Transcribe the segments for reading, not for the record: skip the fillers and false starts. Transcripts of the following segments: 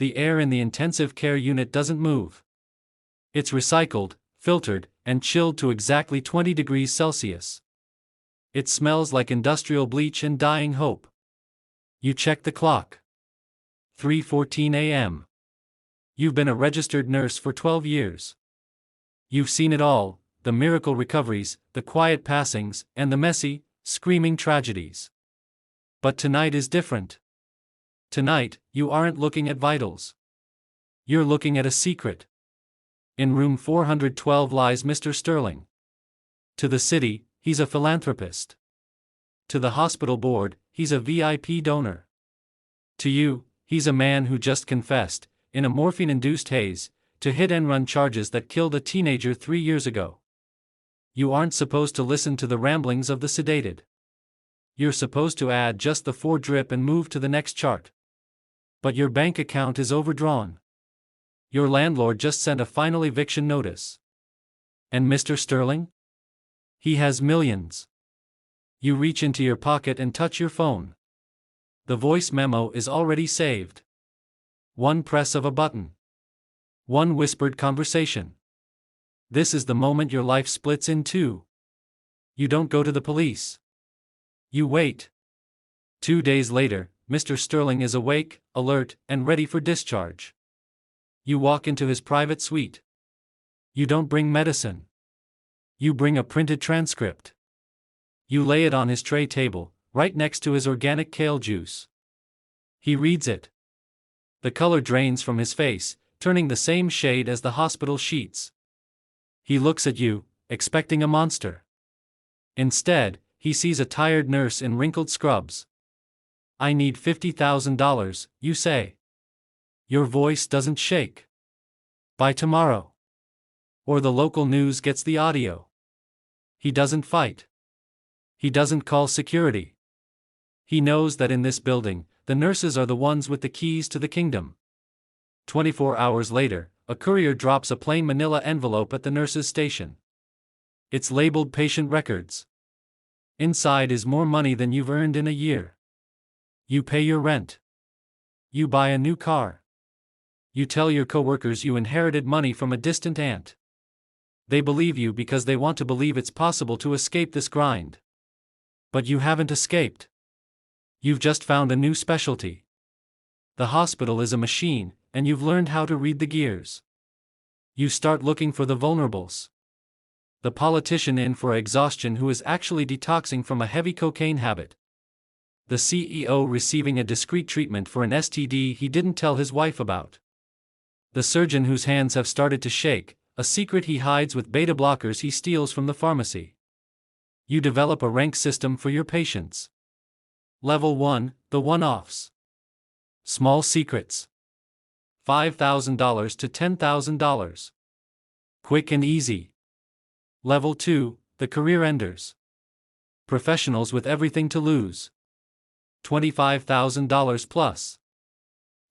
the air in the intensive care unit doesn't move. It's recycled, filtered, and chilled to exactly 20 degrees Celsius. It smells like industrial bleach and dying hope. You check the clock. 3:14 a.m. You've been a registered nurse for 12 years. You've seen it all, the miracle recoveries, the quiet passings, and the messy, screaming tragedies. But tonight is different. Tonight, you aren't looking at vitals. You're looking at a secret. In room 412 lies Mr. Sterling. To the city, he's a philanthropist. To the hospital board, he's a VIP donor. To you, he's a man who just confessed, in a morphine-induced haze, to hit-and-run charges that killed a teenager 3 years ago. You aren't supposed to listen to the ramblings of the sedated. You're supposed to add just the 4 drip and move to the next chart. But your bank account is overdrawn. Your landlord just sent a final eviction notice. And Mr. Sterling? He has millions. You reach into your pocket and touch your phone. The voice memo is already saved. One press of a button. One whispered conversation. This is the moment your life splits in two. You don't go to the police. You wait. 2 days later, Mr. Sterling is awake, alert, and ready for discharge. You walk into his private suite. You don't bring medicine. You bring a printed transcript. You lay it on his tray table, right next to his organic kale juice. He reads it. The color drains from his face, turning the same shade as the hospital sheets. He looks at you, expecting a monster. Instead, he sees a tired nurse in wrinkled scrubs. "I need $50,000, you say. Your voice doesn't shake. By tomorrow." Or the local news gets the audio. He doesn't fight. He doesn't call security. He knows that in this building, the nurses are the ones with the keys to the kingdom. 24 hours later, a courier drops a plain manila envelope at the nurse's station. It's labeled patient records. Inside is more money than you've earned in a year. You pay your rent. You buy a new car. You tell your coworkers you inherited money from a distant aunt. They believe you because they want to believe it's possible to escape this grind. But you haven't escaped. You've just found a new specialty. The hospital is a machine, and you've learned how to read the gears. You start looking for the vulnerables. The politician in for exhaustion who is actually detoxing from a heavy cocaine habit. The CEO receiving a discreet treatment for an STD he didn't tell his wife about. The surgeon whose hands have started to shake, a secret he hides with beta blockers he steals from the pharmacy. You develop a rank system for your patients. Level 1, the one-offs. Small secrets. $5,000 to $10,000. Quick and easy. Level 2, the career enders. Professionals with everything to lose. $25,000 plus.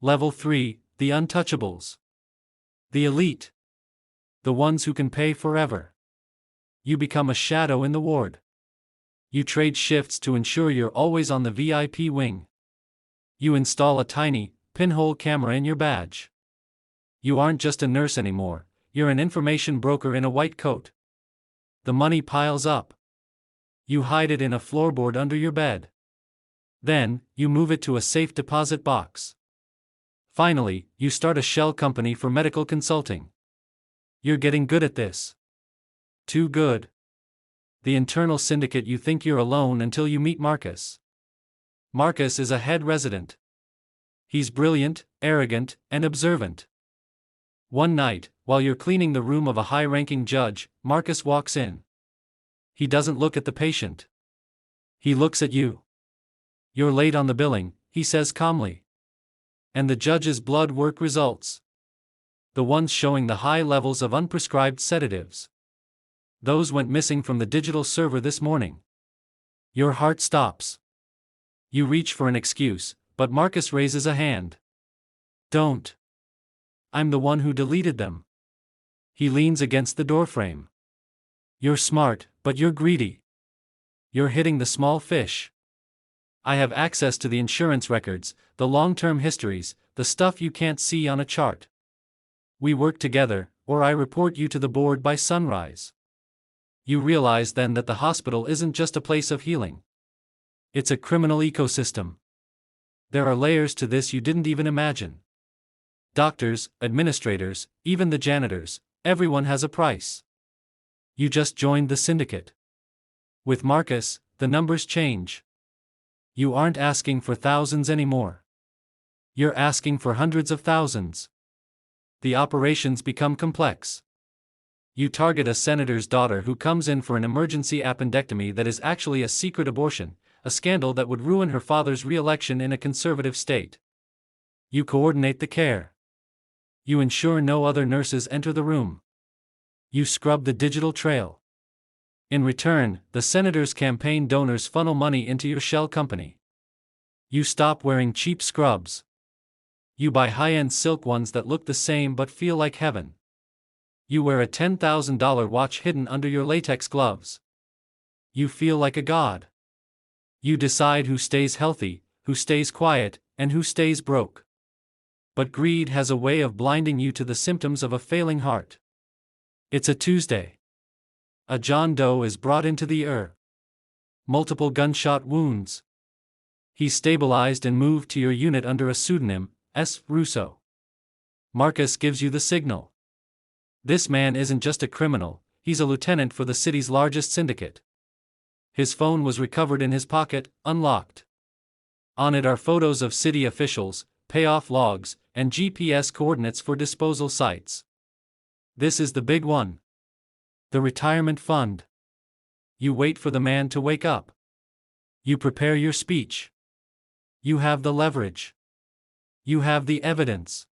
Level 3, the untouchables. The elite. The ones who can pay forever. You become a shadow in the ward. You trade shifts to ensure you're always on the VIP wing. You install a tiny, pinhole camera in your badge. You aren't just a nurse anymore, you're an information broker in a white coat. The money piles up. You hide it in a floorboard under your bed. Then, you move it to a safe deposit box. Finally, you start a shell company for medical consulting. You're getting good at this. Too good. The internal syndicate you think you're alone until you meet Marcus. Marcus is a head resident. He's brilliant, arrogant, and observant. One night, while you're cleaning the room of a high-ranking judge, Marcus walks in. He doesn't look at the patient. He looks at you. "You're late on the billing," he says calmly. And the judge's blood work results. The ones showing the high levels of unprescribed sedatives. Those went missing from the digital server this morning. Your heart stops. You reach for an excuse, but Marcus raises a hand. "Don't. I'm the one who deleted them." He leans against the doorframe. "You're smart, but you're greedy. You're hitting the small fish. I have access to the insurance records, the long-term histories, the stuff you can't see on a chart. We work together, or I report you to the board by sunrise. You realize then that the hospital isn't just a place of healing. It's a criminal ecosystem. There are layers to this you didn't even imagine. Doctors, administrators, even the janitors, everyone has a price. You just joined the syndicate. With Marcus, the numbers change. You aren't asking for thousands anymore. You're asking for hundreds of thousands. The operations become complex. You target a senator's daughter who comes in for an emergency appendectomy that is actually a secret abortion, a scandal that would ruin her father's re-election in a conservative state. You coordinate the care. You ensure no other nurses enter the room. You scrub the digital trail. In return, the senator's campaign donors funnel money into your shell company. You stop wearing cheap scrubs. You buy high-end silk ones that look the same but feel like heaven. You wear a $10,000 watch hidden under your latex gloves. You feel like a god. You decide who stays healthy, who stays quiet, and who stays broke. But greed has a way of blinding you to the symptoms of a failing heart. It's a Tuesday. A John Doe is brought into the ER. Multiple gunshot wounds. He's stabilized and moved to your unit under a pseudonym, S. Russo. Marcus gives you the signal. This man isn't just a criminal, he's a lieutenant for the city's largest syndicate. His phone was recovered in his pocket, unlocked. On it are photos of city officials, payoff logs, and GPS coordinates for disposal sites. This is the big one. The retirement fund. You wait for the man to wake up. You prepare your speech. You have the leverage. You have the evidence.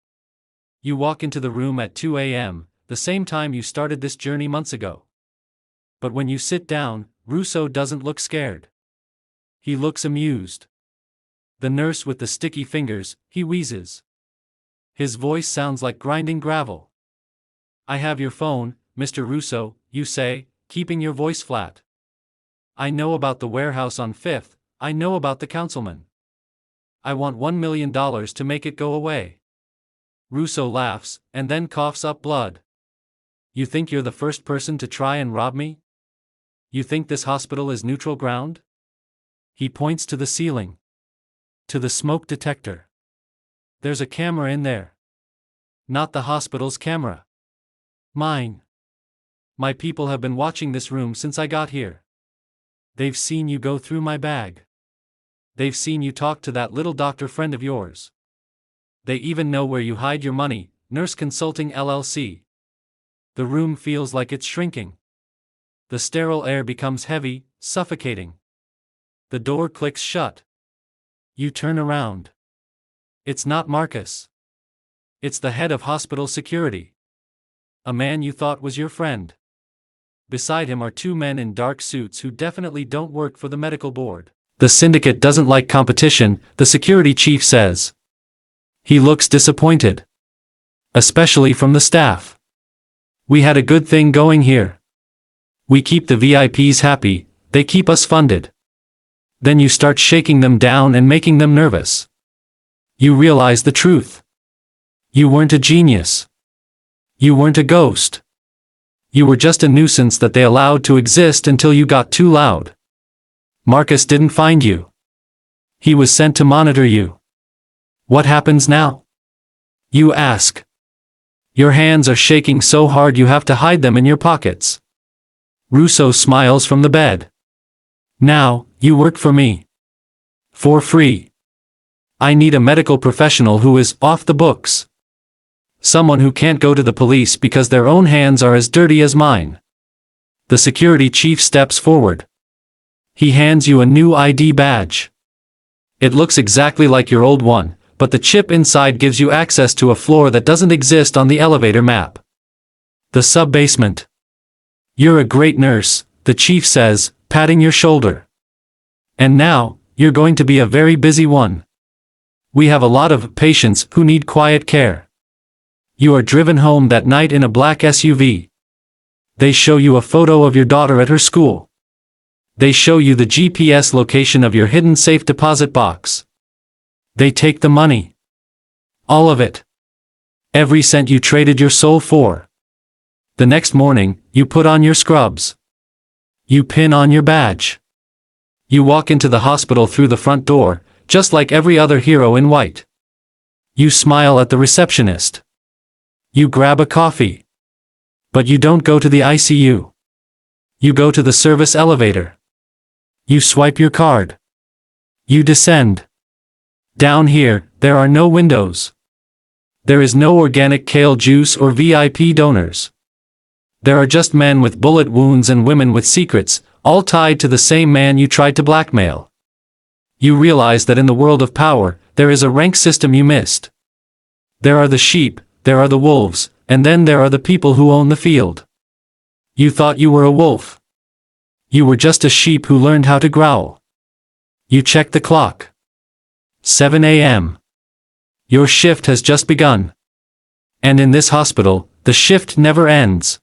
You walk into the room at 2 a.m., the same time you started this journey months ago. But when you sit down, Russo doesn't look scared. He looks amused. The nurse with the sticky fingers, he wheezes. His voice sounds like grinding gravel. I have your phone, Mr. Russo, you say, keeping your voice flat. I know about the warehouse on 5th, I know about the councilman. I want $1 million to make it go away. Russo laughs, and then coughs up blood. You think you're the first person to try and rob me? You think this hospital is neutral ground? He points to the ceiling. To the smoke detector. There's a camera in there. Not the hospital's camera. Mine. My people have been watching this room since I got here. They've seen you go through my bag. They've seen you talk to that little doctor friend of yours. They even know where you hide your money, Nurse Consulting LLC. The room feels like it's shrinking. The sterile air becomes heavy, suffocating. The door clicks shut. You turn around. It's not Marcus. It's the head of hospital security. A man you thought was your friend. Beside him are two men in dark suits who definitely don't work for the medical board. The syndicate doesn't like competition, the security chief says. He looks disappointed. Especially from the staff. We had a good thing going here. We keep the VIPs happy, they keep us funded. Then you start shaking them down and making them nervous. You realize the truth. You weren't a genius. You weren't a ghost. You were just a nuisance that they allowed to exist until you got too loud. Marcus didn't find you. He was sent to monitor you. What happens now? You ask. Your hands are shaking so hard you have to hide them in your pockets. Russo smiles from the bed. Now, you work for me. For free. I need a medical professional who is off the books. Someone who can't go to the police because their own hands are as dirty as mine. The security chief steps forward. He hands you a new ID badge. It looks exactly like your old one, but the chip inside gives you access to a floor that doesn't exist on the elevator map. The sub-basement. You're a great nurse, the chief says, patting your shoulder. And now, you're going to be a very busy one. We have a lot of patients who need quiet care. You are driven home that night in a black SUV. They show you a photo of your daughter at her school. They show you the GPS location of your hidden safe deposit box. They take the money. All of it. Every cent you traded your soul for. The next morning, you put on your scrubs. You pin on your badge. You walk into the hospital through the front door, just like every other hero in white. You smile at the receptionist. You grab a coffee. But you don't go to the ICU. You go to the service elevator. You swipe your card. You descend. Down here, there are no windows. There is no organic kale juice or VIP donors. There are just men with bullet wounds and women with secrets, all tied to the same man you tried to blackmail. You realize that in the world of power, there is a rank system you missed. There are the sheep, there are the wolves, and then there are the people who own the field. You thought you were a wolf. You were just a sheep who learned how to growl. You check the clock. 7 a.m. Your shift has just begun. And in this hospital, the shift never ends.